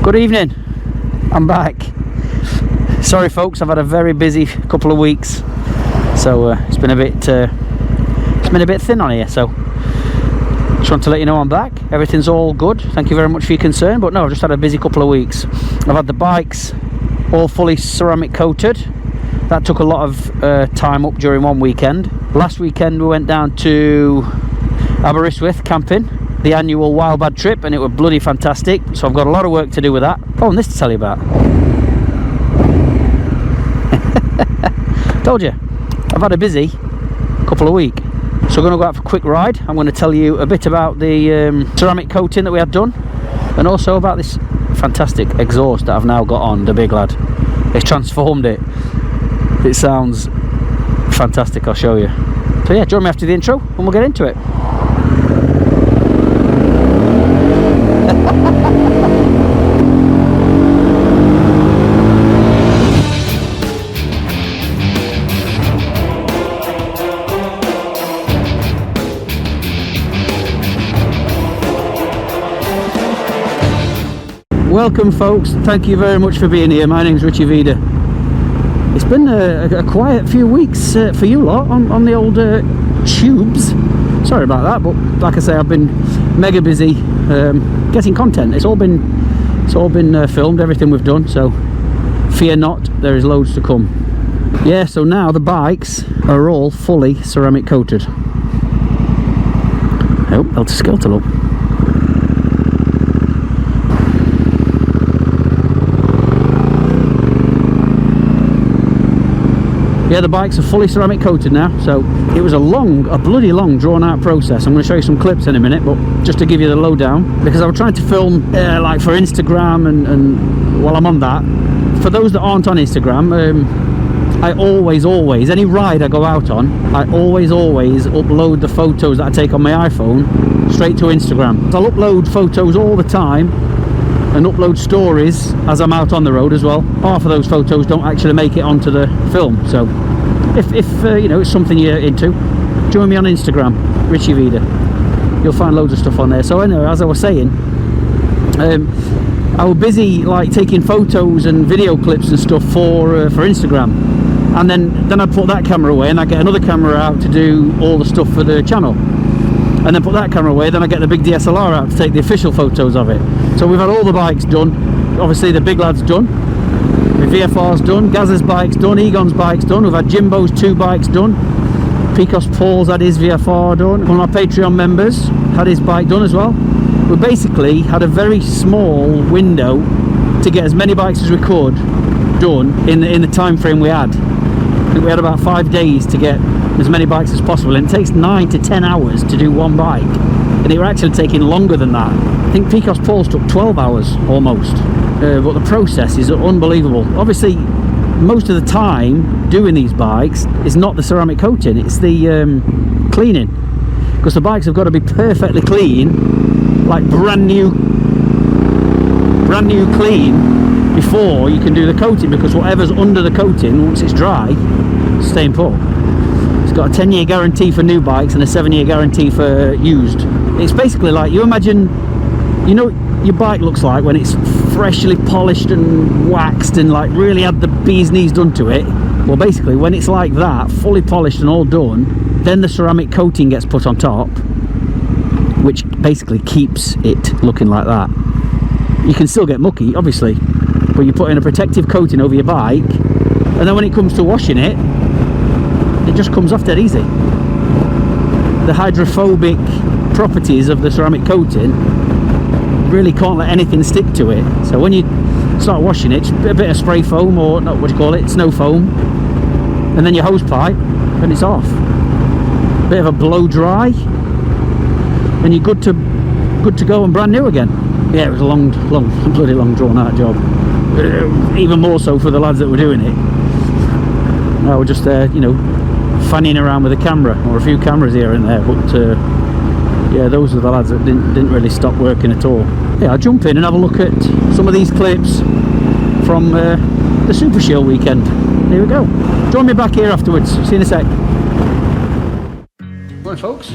Good evening, I'm back. Sorry folks, I've had a very busy couple of weeks, so it's been a bit thin on here, so just want to let you know I'm back. Everything's all good, thank you very much for your concern. But no, I've just had a busy couple of weeks. I've had the bikes all fully ceramic coated. That took a lot of time up during one weekend. Last weekend we went down to Aberystwyth camping, the annual Wildbad trip, and it was bloody fantastic. So I've got a lot of work to do with that. Oh, and this to tell you about. Told you, I've had a busy couple of weeks. So we're going to go out for a quick ride. I'm going to tell you a bit about the ceramic coating that we had done, and also about this fantastic exhaust that I've now got on, the big lad. It's transformed it. It sounds fantastic, I'll show you. So yeah, join me after the intro and we'll get into it. Welcome folks, thank you very much for being here. My name's Richa Vida. It's been a quiet few weeks for you lot on the old tubes. Sorry about that, but like I say, I've been mega busy getting content. It's all been filmed, everything we've done, so fear not, there is loads to come. Yeah, so now the bikes are all fully ceramic coated. Oh, helter skelter, look. Yeah, the bikes are fully ceramic coated now, so it was a bloody long drawn out process. I'm going to show you some clips in a minute, but just to give you the lowdown, because I was trying to film like for Instagram, and while I'm on that, for those that aren't on Instagram, I always, any ride I go out on, I always upload the photos that I take on my iPhone straight to Instagram. I'll upload photos all the time and upload stories as I'm out on the road as well. Half of those photos don't actually make it onto the film, so if you know, it's something you're into, join me on Instagram, Richie Vida. You'll find loads of stuff on there. So anyway, as I was saying, I was busy like taking photos and video clips and stuff for Instagram, and then I put that camera away and I get another camera out to do all the stuff for the channel, and then put that camera away, then I get the big DSLR out to take the official photos of it. So we've had all the bikes done. Obviously the big lad's done, the VFR's done, Gaz's bike's done, Egon's bike's done, we've had Jimbo's 2 bikes done, Picos Paul's had his VFR done, one of our Patreon members had his bike done as well. We basically had a very small window to get as many bikes as we could done in the time frame we had. I think we had about 5 days to get as many bikes as possible, and it takes 9 to 10 hours to do one bike, and it were actually taking longer than that. I think Picos Paul's took 12 hours almost, but the process is unbelievable. Obviously most of the time doing these bikes is not the ceramic coating, it's the cleaning, because the bikes have got to be perfectly clean, like brand new clean, before you can do the coating, because whatever's under the coating, once it's dry, it's staying put. It's got a 10-year guarantee for new bikes and a 7-year guarantee for used. It's basically like, you imagine, you know your bike looks like when it's freshly polished and waxed and like really had the bee's knees done to it. Well, basically when it's like that, fully polished and all done, then the ceramic coating gets put on top, which basically keeps it looking like that. You can still get mucky, obviously, but you put in a protective coating over your bike, and then when it comes to washing it, it just comes off dead easy. The hydrophobic properties of the ceramic coating really can't let anything stick to it. So when you start washing it, just a bit of spray foam, or not, what do you call it, snow foam, and then your hose pipe, and it's off. Bit of a blow dry, and you're good to go and brand new again. Yeah, it was a bloody long drawn out job. Even more so for the lads that were doing it. I was just there, you know, fanning around with a camera, or a few cameras here and there, but yeah, those are the lads that didn't really stop working at all. Yeah, I'll jump in and have a look at some of these clips from the Super Shield weekend. Here we go. Join me back here afterwards. See you in a sec. Right folks,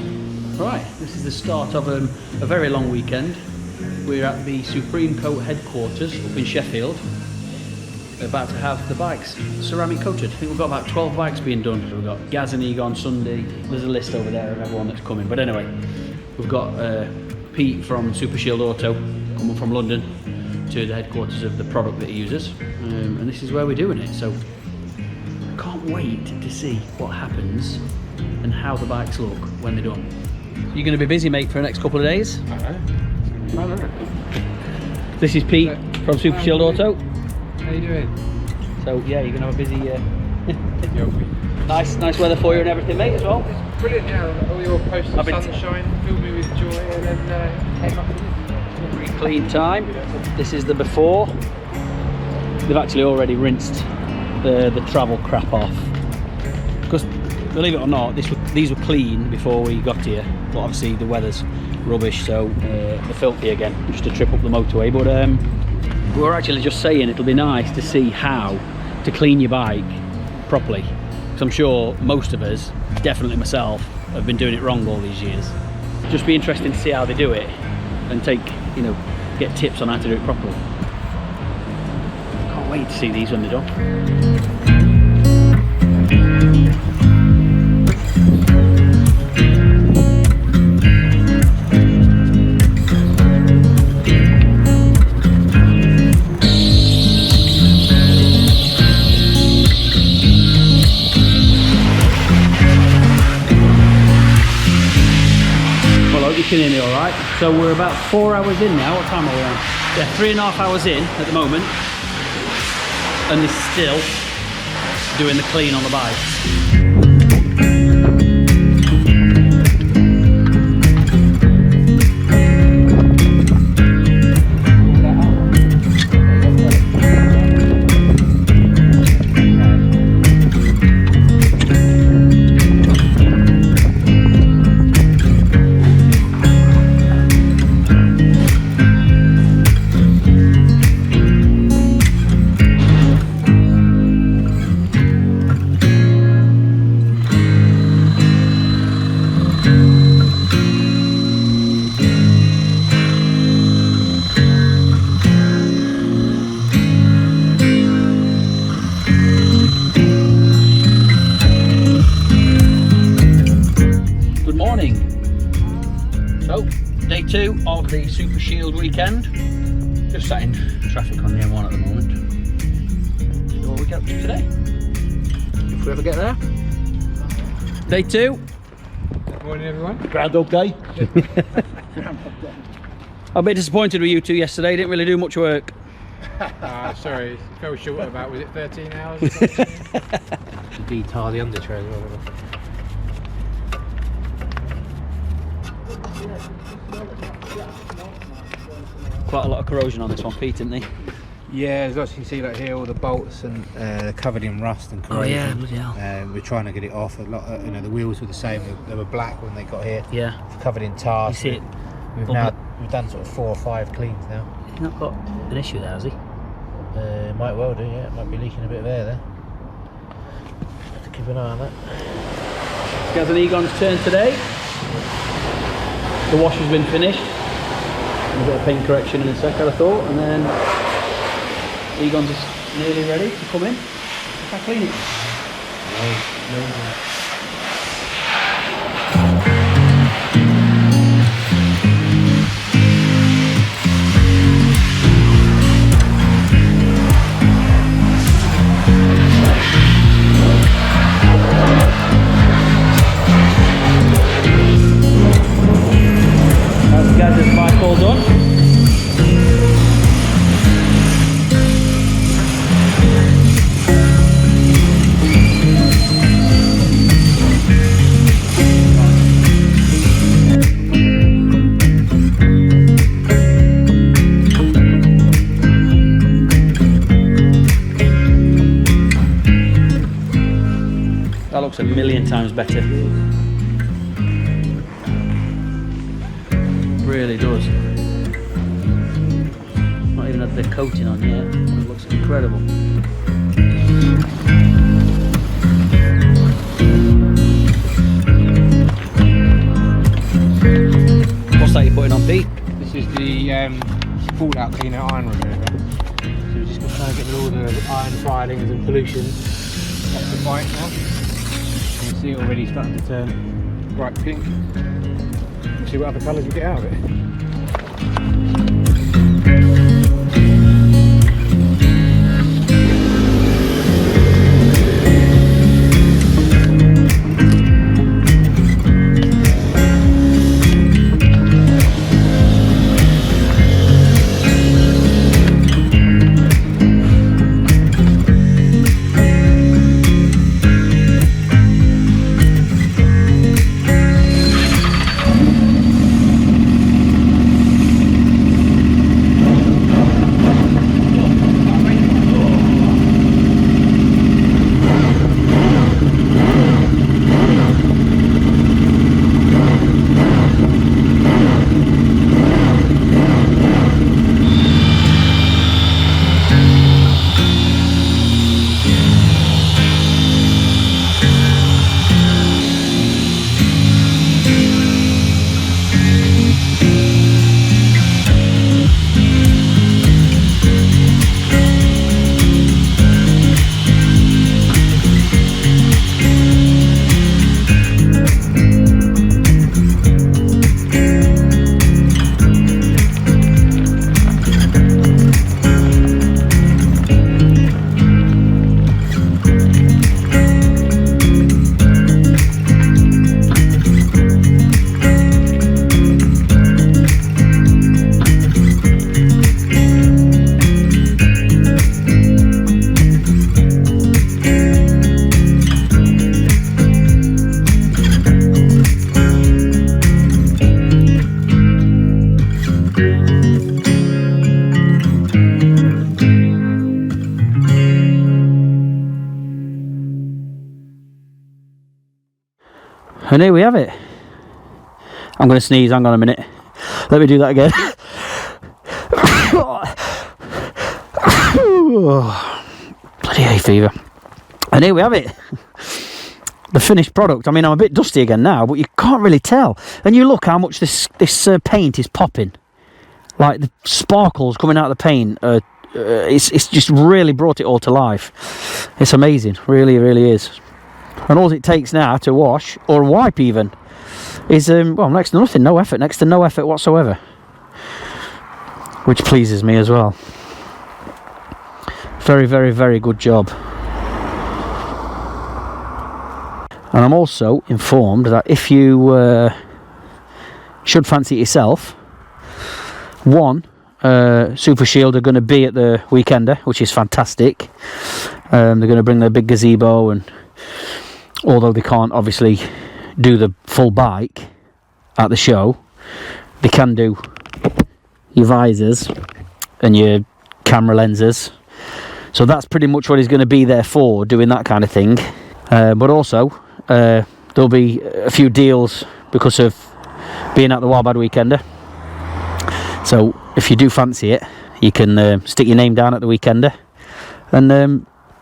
right, this is the start of a very long weekend. We're at the Supreme Coat headquarters up in Sheffield. We're about to have the bikes ceramic coated. I think we've got about 12 bikes being done. So we've got Gaz and Egon Sunday. There's a list over there of everyone that's coming. But anyway, we've got Pete from Super Shield Auto coming from London to the headquarters of the product that he uses. And this is where we're doing it. So I can't wait to see what happens and how the bikes look when they're done. You're going to be busy, mate, for the next couple of days. I know. This is Pete from Super Shield Auto. How you doing? So yeah, you're gonna have a busy. nice weather for you and everything, mate, as well. It's brilliant, yeah. All your posts of sunshine filled me with joy, and then came up with Pretty clean time. This is the before. They've actually already rinsed the travel crap off. Because believe it or not, these were clean before we got here. But obviously the weather's rubbish, so they're filthy again, just to trip up the motorway. But we were actually just saying it'll be nice to see how to clean your bike properly, because I'm sure most of us, definitely myself, have been doing it wrong all these years. Just be interesting to see how they do it and get tips on how to do it properly. Can't wait to see these when they're done. You can hear me all right. So we're about 4 hours in now. What time are we on? Yeah, 3.5 hours in at the moment, and they're still doing the clean on the bikes. Day 2 of the Super Shield weekend. Just sat in traffic on the M1 at the moment. So what we get up to today, if we ever get there. Day 2. Good morning, everyone. Groundhog Day. I'm a bit disappointed with you two yesterday. Didn't really do much work. Sorry, fell short of about, was it 13 hours? Detail the undertray as well. Quite a lot of corrosion on this one, Pete, didn't they? Yeah, as you can see, like here, all the bolts and they're covered in rust and corrosion. Oh yeah, bloody hell. We're trying to get it off. A lot, the wheels were the same. They were black when they got here. Yeah. Covered in tar. You see it? We've done sort of 4 or 5 cleans now. He's not got an issue there, has he? Might well do. Yeah, might be leaking a bit of air there. Have to keep an eye on that. Gaz and Egon's turn today. The wash has been finished. A bit of paint correction in a sec, I thought, and then Egon's is nearly ready to come in. Look how clean it is. That's Gaz's bike all done. That looks a million times better. Really does. Not even had the coating on yet. It looks incredible. What's that you're putting on, Pete? This is the fallout cleaner, iron remover. So we're just going to try and get rid of all the iron filings and pollution off the bike now. You can see it already starting to turn bright pink. We'll see what other colours we get out of it. And here we have it. I'm going to sneeze, hang on a minute. Let me do that again. Bloody hay fever. And here we have it. The finished product. I mean, I'm a bit dusty again now, but you can't really tell. And you look how much this paint is popping. Like the sparkles coming out of the paint. It's just really brought it all to life. It's amazing. Really, really is. And all it takes now to wash, or wipe even, is, well, next to nothing, no effort, next to no effort whatsoever. Which pleases me as well. Very, very, very good job. And I'm also informed that if you should fancy it yourself, one, Super Shield are going to be at the Weekender, which is fantastic. They're going to bring their big gazebo, and although they can't obviously do the full bike at the show, they can do your visors and your camera lenses. So that's pretty much what he's going to be there for, doing that kind of thing. But also, there'll be a few deals because of being at the Wildbad Weekender. So if you do fancy it, you can stick your name down at the Weekender,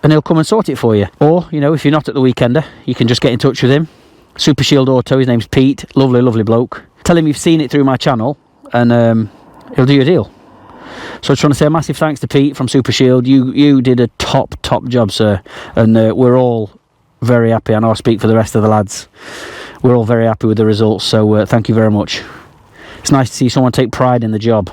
and he'll come and sort it for you. Or, you know, if you're not at the Weekender, you can just get in touch with him. Super Shield Auto, his name's Pete. Lovely, lovely bloke. Tell him you've seen it through my channel, and he'll do you a deal. So I just want to say a massive thanks to Pete from Super Shield. You did a top job, sir. And we're all very happy. I know I speak for the rest of the lads. We're all very happy with the results, so thank you very much. It's nice to see someone take pride in the job.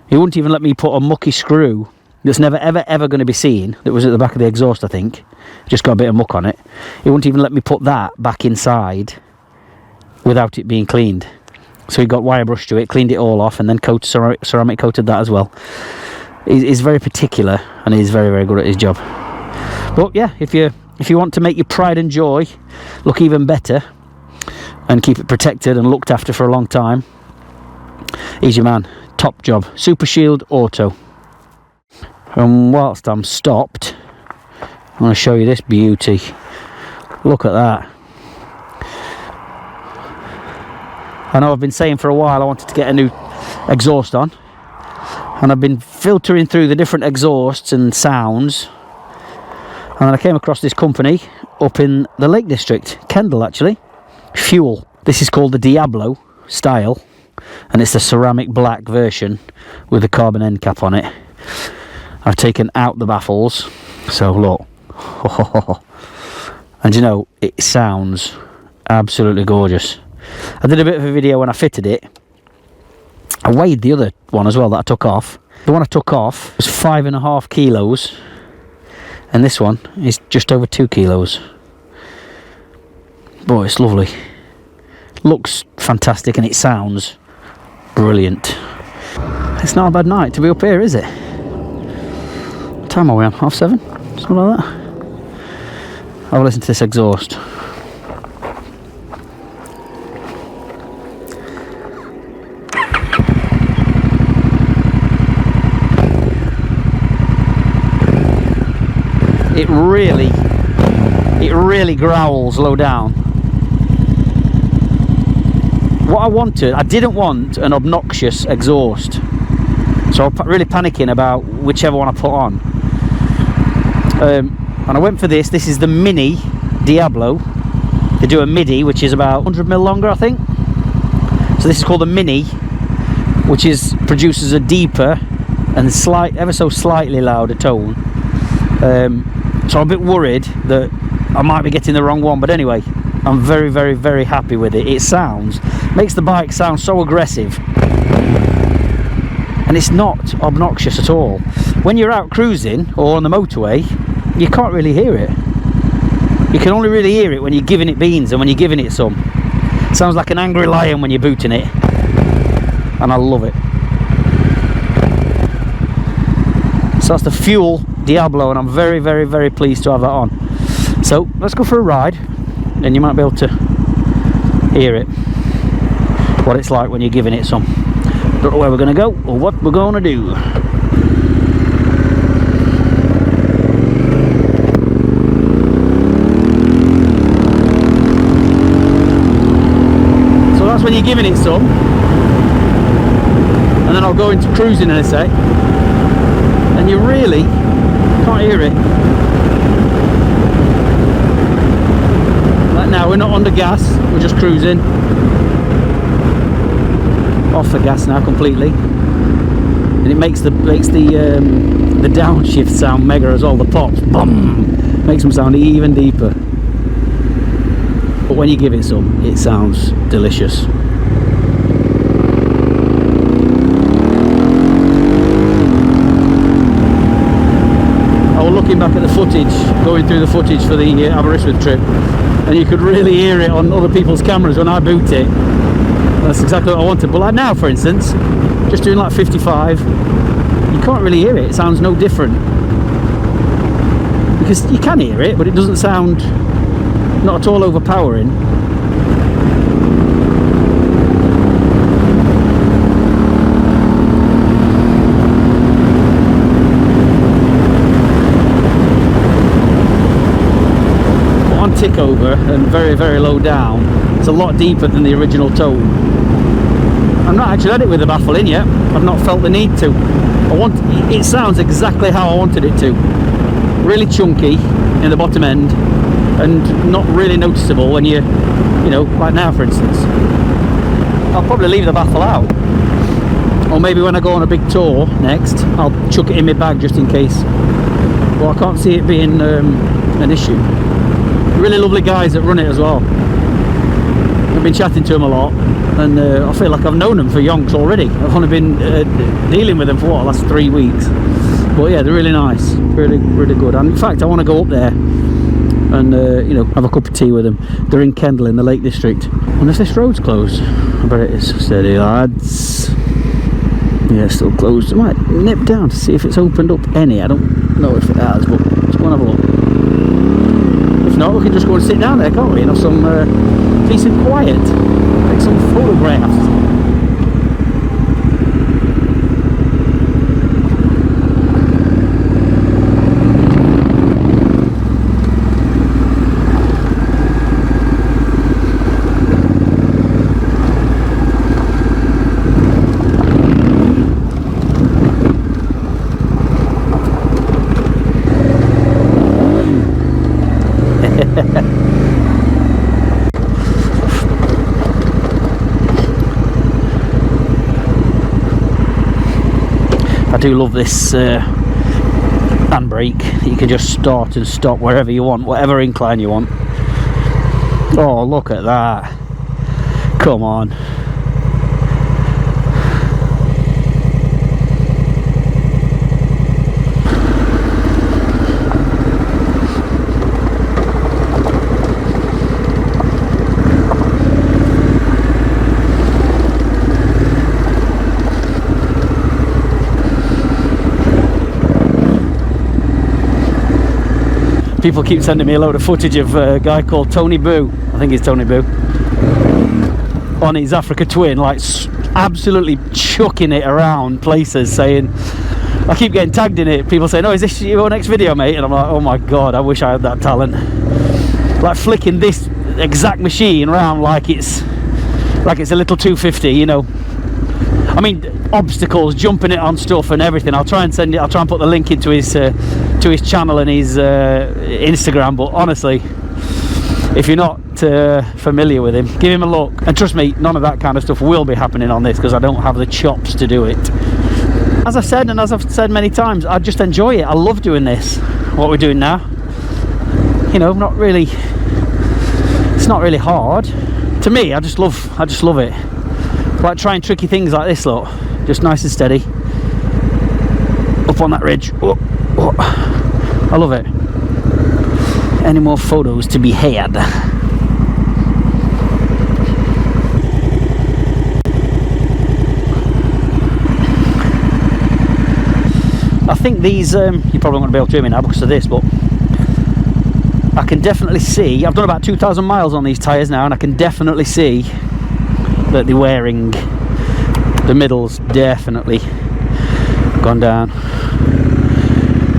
He wouldn't even let me put a mucky screw that's never ever going to be seen, that was at the back of the exhaust, I think, just got a bit of muck on it. He wouldn't even let me put that back inside without it being cleaned. So he got wire brush to it, cleaned it all off, and then ceramic coated that as well. He's very particular, and he's very, very good at his job. But yeah, if you want to make your pride and joy look even better and keep it protected and looked after for a long time, he's your man. Top job. Super Shield Auto. And whilst I'm stopped, I'm going to show you this beauty. Look at that. I know I've been saying for a while I wanted to get a new exhaust on, and I've been filtering through the different exhausts and sounds, and then I came across this company up in the Lake District, Kendal actually, Fuel. This is called the Diablo style, and it's the ceramic black version with the carbon end cap on it. I've taken out the baffles, so look. And you know, it sounds absolutely gorgeous. I did a bit of a video when I fitted it. I weighed the other one as well that I took off. The one I took off was 5.5 kilos, and this one is just over 2 kilos. Boy, it's lovely. Looks fantastic and it sounds brilliant. It's not a bad night to be up here, is it? What time are we on? 7:30? Something like that. Have a listen to this exhaust. It really growls low down. What I didn't want an obnoxious exhaust, so I'm really panicking about whichever one I put on. And I went for this. This is the Mini Diablo. They do a MIDI, which is about 100mm longer, I think. So this is called a Mini, which produces a deeper and ever so slightly louder tone. So I'm a bit worried that I might be getting the wrong one, but anyway, I'm very, very, very happy with it. It makes the bike sound so aggressive, and it's not obnoxious at all. When you're out cruising or on the motorway, you can't really hear it. You can only really hear it when you're giving it beans and when you're giving it some. It sounds like an angry lion when you're booting it, and I love it. So that's the Fuel Diablo, and I'm very, very, very pleased to have that on. So let's go for a ride, and you might be able to hear it, what it's like when you're giving it some. Don't know where we're going to go or what we're going to do. So that's when you're giving it some, and then I'll go into cruising in a sec, and you really can't hear it. Like now, we're not under gas, we're just cruising. Off the gas now completely, and it makes the downshift sound mega as well. The pops, boom, makes them sound even deeper. But when you give it some, it sounds delicious. I was looking back at the footage, going through the footage for the Aberystwyth trip, and you could really hear it on other people's cameras when I boot it. That's exactly what I wanted. But like now, for instance, just doing like 55, you can't really hear it. It sounds no different, because you can hear it, but it doesn't sound not at all overpowering. But on tick over and very, very low down, it's a lot deeper than the original tone. I've not actually had it with the baffle in yet. I've not felt the need to. It sounds exactly how I wanted it to. Really chunky in the bottom end, and not really noticeable when you know, like now for instance. I'll probably leave the baffle out, or maybe when I go on a big tour next, I'll chuck it in my bag just in case. But I can't see it being an issue. Really lovely guys that run it as well. I've been chatting to them a lot, and I feel like I've known them for yonks already. I've only been dealing with them for the last 3 weeks. But yeah, they're really nice, really, really good. And in fact, I want to go up there and you know, have a cup of tea with them. They're in Kendal in the Lake District. And if this road's closed, I bet it is. Steady, lads. Yeah, it's still closed. I might nip down to see if it's opened up any. I don't know if it has, but let's go and have a look. If not, we can just go and sit down there, can't we? And have some peace and quiet. Take some photographs. do love this handbrake. You can just start and stop wherever you want, whatever incline you want. Oh, look at that. Come on. People keep sending me a load of footage of a guy called Tony Boo, I think it's Tony Boo, on his Africa Twin, like absolutely chucking it around places, saying, I keep getting tagged in it, people saying, oh, is this your next video, mate? And I'm like, oh my god, I wish I had that talent. Like flicking this exact machine around like it's a little 250, you know. I mean, obstacles, jumping it on stuff and everything. I'll try and put the link into his channel and his Instagram, but honestly, if you're not familiar with him, give him a look. And trust me, none of that kind of stuff will be happening on this because I don't have the chops to do it. As I've said, and as I've said many times, I just enjoy it. I love doing this, what we're doing now. You know, it's not really hard. To me, I just love it. Like trying tricky things like this, look, just nice and steady up on that ridge. Oh, oh. I love it. Any more photos to be had? I think these you probably won't be able to hear me now because of this, but I can definitely see, I've done about 2,000 miles on these tyres now, and I can definitely see that they're wearing. The middle's definitely gone down.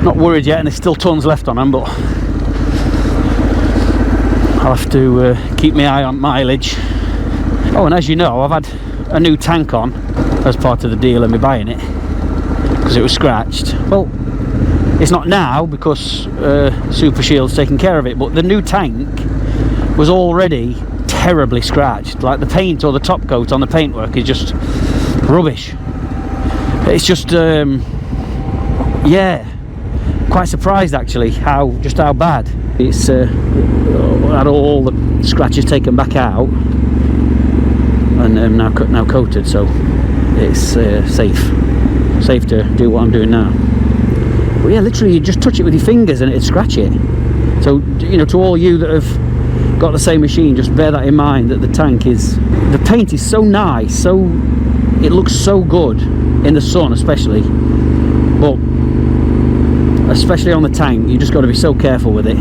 Not worried yet, and there's still tons left on them, but I'll have to keep my eye on mileage. Oh, and as you know, I've had a new tank on as part of the deal of me buying it because it was scratched. Well, it's not now because Super Shield's taking care of it, but the new tank was already terribly scratched. Like the paint or the top coat on the paintwork is just rubbish. It's just yeah, quite surprised actually how bad it's had all the scratches taken back out and now coated, so it's safe to do what I'm doing now. But yeah, literally you just touch it with your fingers and it'd scratch it. So, you know, to all you that have got the same machine, just bear that in mind, that the paint is so nice, it looks so good in the sun especially, but especially on the tank you just got to be so careful with it.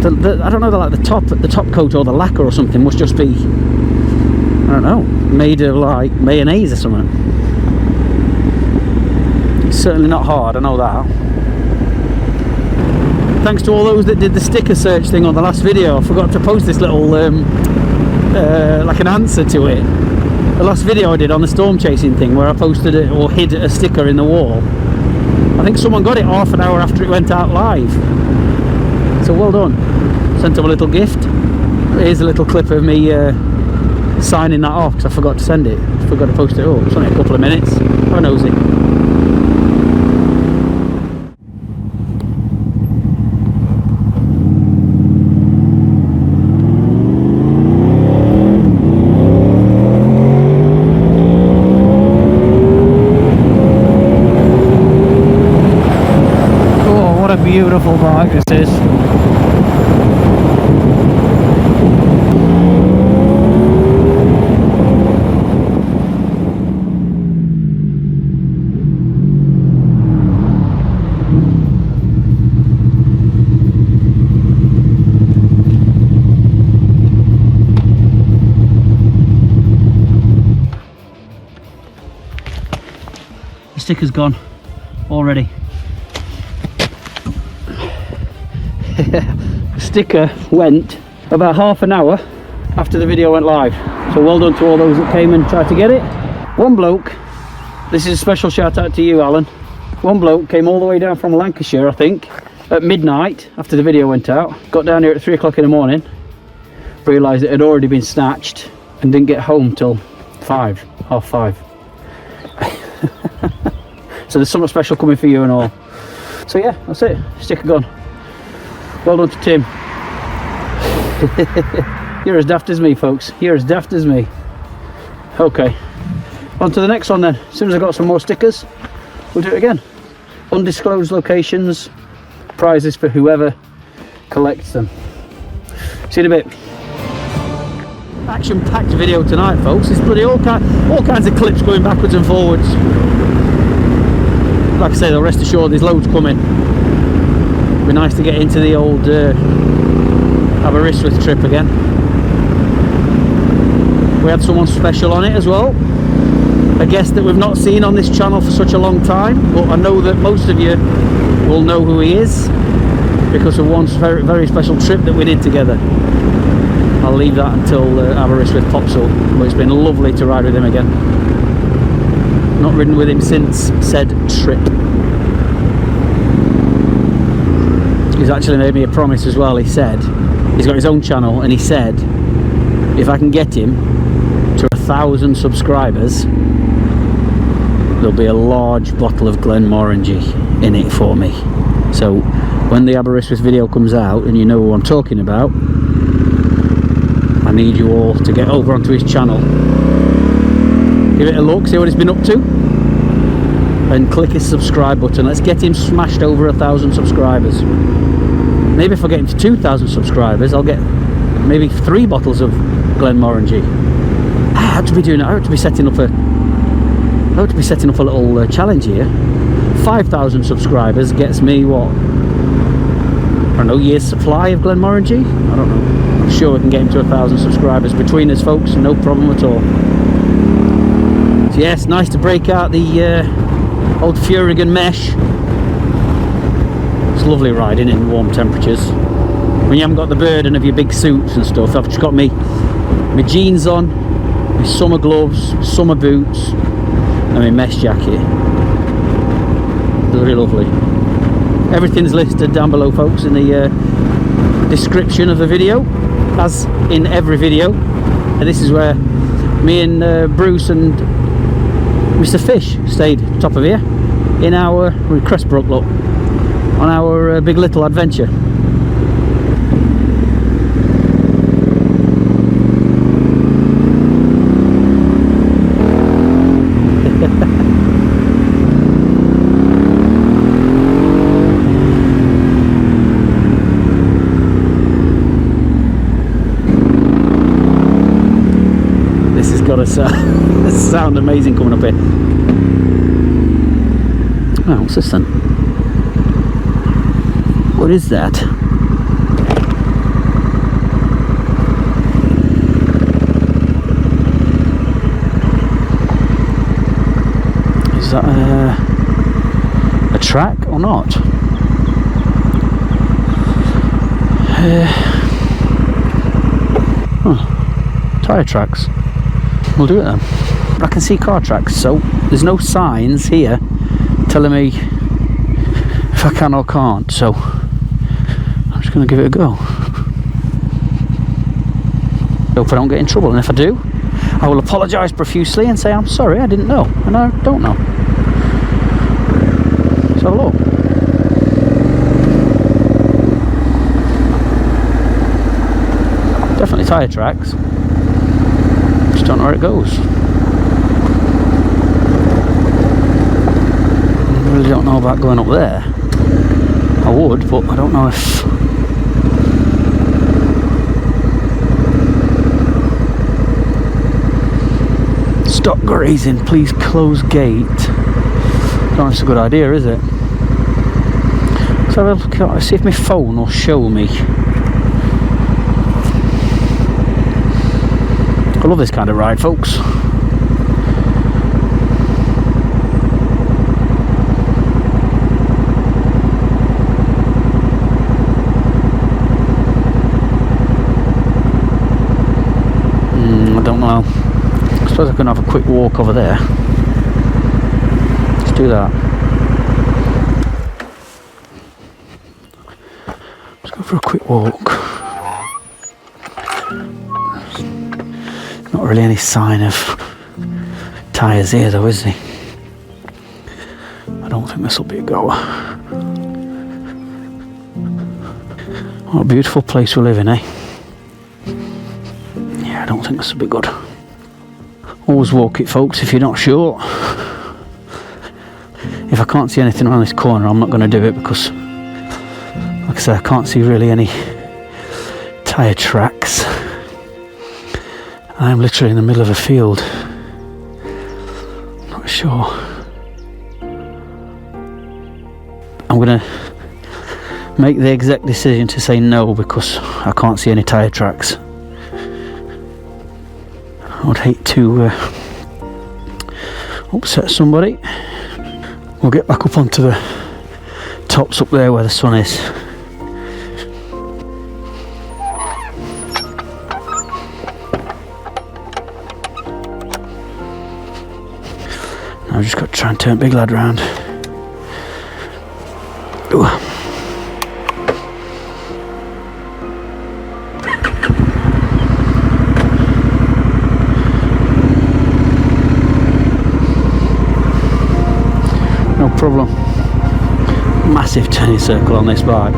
I don't know, like the top coat or the lacquer or something must just be, I don't know, made of like mayonnaise or something. It's certainly not hard, I know that. Thanks to all those that did the sticker search thing on the last video. I forgot to post this little like an answer to it. The last video I did on the storm chasing thing, where I posted it or hid a sticker in the wall. I think someone got it half an hour after it went out live. So well done. Sent them a little gift. Here's a little clip of me signing that off because I forgot to send it. Forgot to post it up. It's only a couple of minutes. Who knows it? Beautiful bike this is. The sticker's gone already. The sticker went about half an hour after the video went live, so well done to all those that came and tried to get it. One bloke, this is a special shout out to you, Alan. One bloke came all the way down from Lancashire, I think, at midnight after the video went out, got down here at 3 o'clock in the morning, realised it had already been snatched and didn't get home till half five. So there's something special coming for you and all. So yeah, that's it. Sticker gun. Well done to Tim. You're as daft as me, folks. You're as daft as me. Okay, on to the next one then. As soon as I've got some more stickers, we'll do it again. Undisclosed locations, prizes for whoever collects them. See you in a bit. Action-packed video tonight, folks. It's bloody all kinds of clips going backwards and forwards. Like I say, though, rest assured there's loads coming. It'd be nice to get into the old Aberystwyth trip again. We had someone special on it as well, a guest that we've not seen on this channel for such a long time, but I know that most of you will know who he is because of one very, very special trip that we did together. I'll leave that until Aberystwyth pops up, but it's been lovely to ride with him again. Not ridden with him since said trip. He's actually made me a promise as well. He said, he's got his own channel, and he said if I can get him to 1,000 subscribers, there'll be a large bottle of Glenmorangie in it for me. So when the Aberystwyth video comes out and you know who I'm talking about, I need you all to get over onto his channel, give it a look, see what he's been up to, and click his subscribe button. Let's get him smashed over 1,000 subscribers. Maybe if I get him to 2,000 subscribers, I'll get maybe 3 bottles of Glenmorangie. I ought to be doing it. I ought to be setting up a little challenge here. 5,000 subscribers gets me what? I don't know, year's supply of Glenmorangie? I don't know. I'm sure we can get him to 1,000 subscribers between us, folks. No problem at all. So yes, nice to break out the old Furygan mesh. It's lovely riding in warm temperatures. When you haven't got the burden of your big suits and stuff. I've just got my jeans on, my summer gloves, summer boots, and my mesh jacket. Very lovely. Everything's listed down below, folks, in the description of the video, as in every video. And this is where me and Bruce and Mr. Fish stayed top of here in our Crestbrook, look, on our big little adventure. This has got to sound amazing coming up here. Oh, what's this then? What is that? Is that a track or not? Tyre tracks. We'll do it then. I can see car tracks, so there's no signs here telling me if I can or can't, so I'm just going to give it a go. Hope I don't get in trouble, and if I do, I will apologise profusely and say I'm sorry, I didn't know, and I don't know. Let's have a look. Definitely tyre tracks. Just don't know where it goes. I really don't know about going up there. I would, but I don't know if... Stop grazing, please close gate. I don't know if it's a good idea, is it? So I'll look at, see if my phone will show me. I love this kind of ride, folks. I don't know. I suppose I can have a quick walk over there. Let's do that. Let's go for a quick walk. Not really any sign of tyres here though, is there? I don't think this will be a goer. What a beautiful place we live in, eh? Yeah, I don't think this will be good. Always walk it, folks, if you're not sure. If I can't see anything around this corner, I'm not going to do it because, like I said, I can't see really any tyre tracks. I'm literally in the middle of a field. Not sure. I'm going to make the exact decision to say no because I can't see any tyre tracks. I would hate to upset somebody. We'll get back up onto the tops up there where the sun is. Now I've just got to try and turn Big Lad round. Ooh. No problem. Massive turning circle on this bike.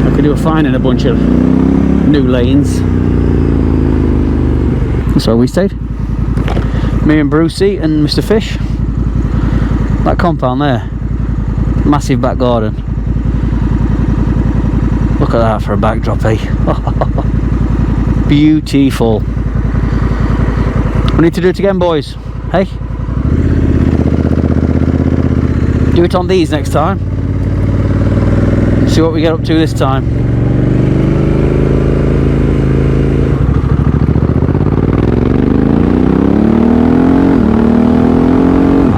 I could do a fine in a bunch of new lanes. That's where we stayed. Me and Brucey and Mr. Fish. That compound there. Massive back garden. Look at that for a backdrop, eh? Beautiful. We need to do it again, boys. Hey? Do it on these next time. See what we get up to this time.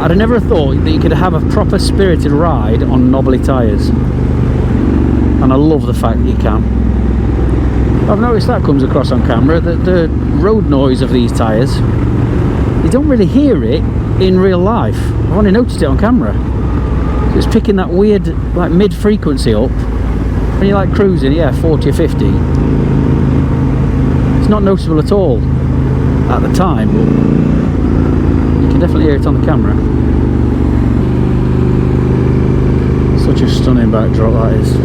I'd never thought that you could have a proper spirited ride on knobbly tyres, and I love the fact that you can. I've noticed that comes across on camera, that the road noise of these tyres, you don't really hear it in real life. I've only noticed it on camera. So it's picking that weird like mid-frequency up when you're like cruising, yeah, 40 or 50. It's not noticeable at all at the time, but you can definitely hear it on the camera. Such a stunning backdrop that is.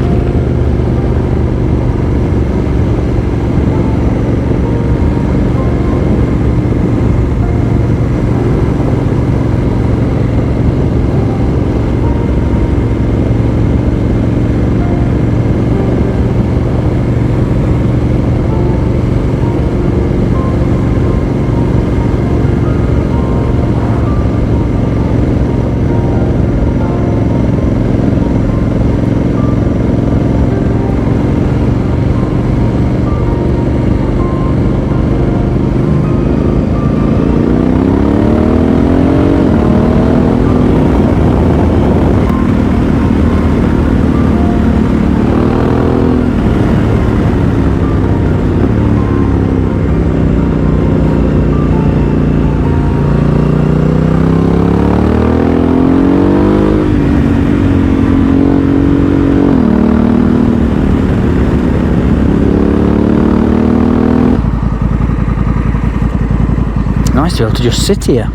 Nice to be able to just sit here.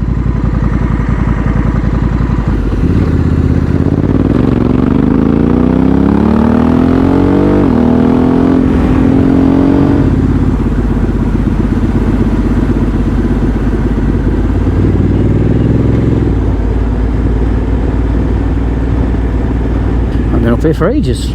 I've been up here for ages.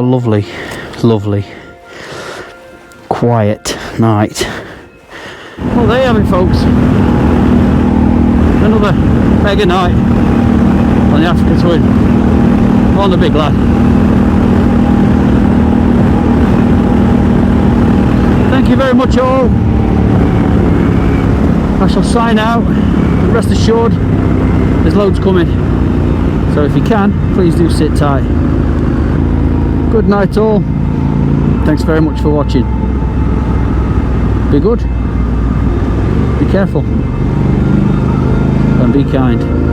lovely, lovely, quiet night. Well, there you have it, folks. Another mega night on the Africa Twin, on the big lad. Thank you very much all. I shall sign out. Rest assured, there's loads coming. So if you can, please do sit tight. Good night all. Thanks very much for watching. Be good. Be careful. And be kind.